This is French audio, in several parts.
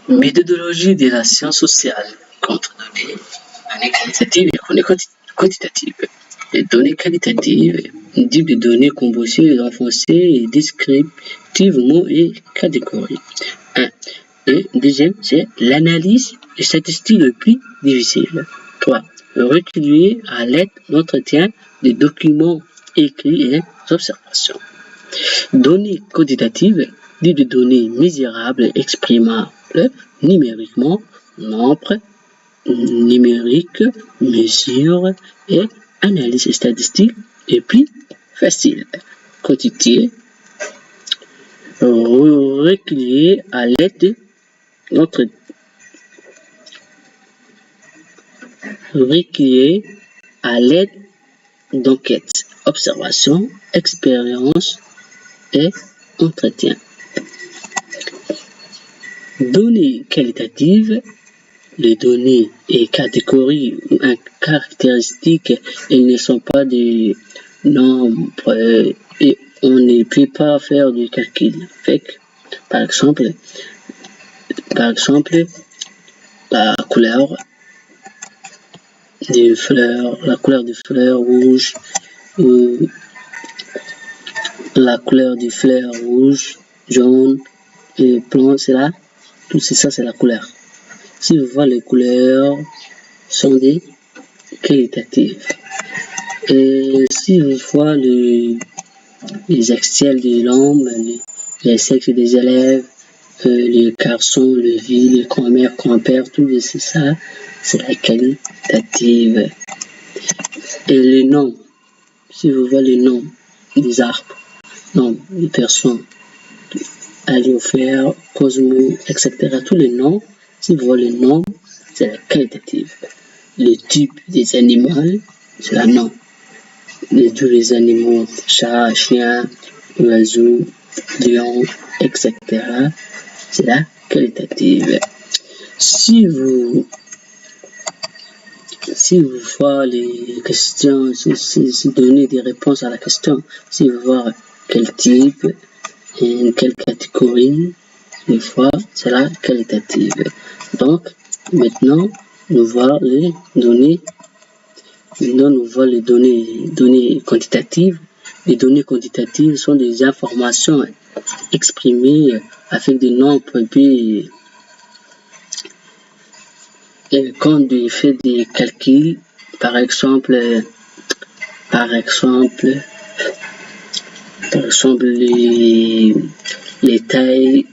Méthodologie de la science sociale contre données qualitatives et données quantitatives. Les données qualitatives, un type de données composées renforcées et descriptivement et catégories. Et deuxième, c'est l'analyse des statistiques le plus difficile. 3. Recueillir à l'aide d'entretien des documents écrits et observations. Données quantitatives, dit de données mesuраbles exprimables numériquement, nombre, numérique, mesure et analyse statistique et plus facile. Quantité, recueillir à l'aide notre recueillir à l'aide d'enquêtes, observations, expériences et entretiens. Données qualitatives, les données et catégories ou caractéristiques, elles ne sont pas des nombres et on ne peut pas faire du calcul. Par exemple, la couleur des fleurs rouges ou la couleur des fleurs rouges, jaune et blanc, c'est là. Tout ça, c'est la couleur. Si vous voyez les couleurs sont des qualitatives. Et si vous voyez les extiels des langues, les sexes des élèves, les garçons, les filles, les grand-mères, grand-pères, tout ça, c'est la qualitative. Et les noms, si vous voyez les noms des arbres, noms des personnes, Aliofer, Cosmo, etc. Tous les noms, si vous voyez les noms, c'est la qualitative. Le type des animaux, c'est la nom. Tous les animaux, chat, chien, oiseau, lion, etc. C'est la qualitative. Si vous voyez les questions, si donner des réponses à la question, si vous voyez quel type, et quelle catégorie, une fois, c'est la qualitative. Donc, maintenant, nous voyons les données. Maintenant, nous voyons les données quantitatives. Les données quantitatives sont des informations exprimées avec des nombres et quand on fait des calculs, par exemple les tailles,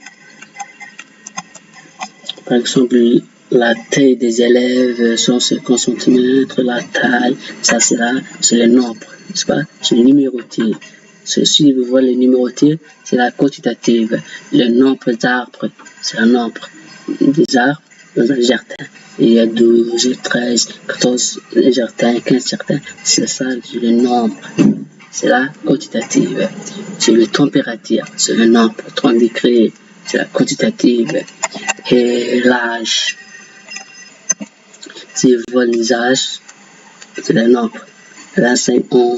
par exemple la taille des élèves, 150 cm, la taille, ça c'est le nombre, n'est-ce pas? C'est le numérotier. Si vous voyez le numérotier, c'est la quantitative. Le nombre d'arbres, c'est le nombre des arbres dans un jardin. Il y a 12, 13, 14 jardins, 15 jardins, c'est ça le nombre. C'est la quantitative. C'est le température, c'est le nombre, 30 degrés, c'est la quantitative. Et l'âge, si vous voyez les âges, c'est le nombre. 25 ans,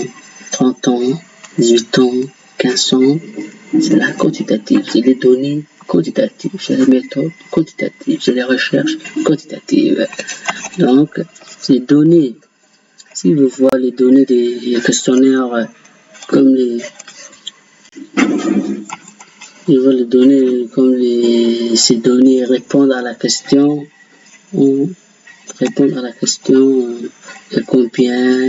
30 ans, 18 ans, 15 ans, c'est la quantitative. C'est les données quantitatives, c'est les méthodes quantitatives, c'est les recherches quantitatives. Donc, ces données, si vous voyez les données des questionnaires comme ces données répondent à la question, combien,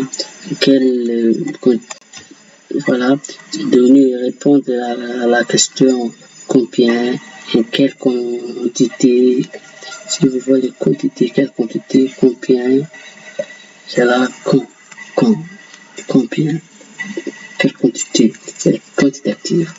voilà, ces données répondent à la question combien et quelle quantité. Si vous voyez les quantités, quelle quantité, combien, c'est là combien, quelle quantité, c'est quantitative.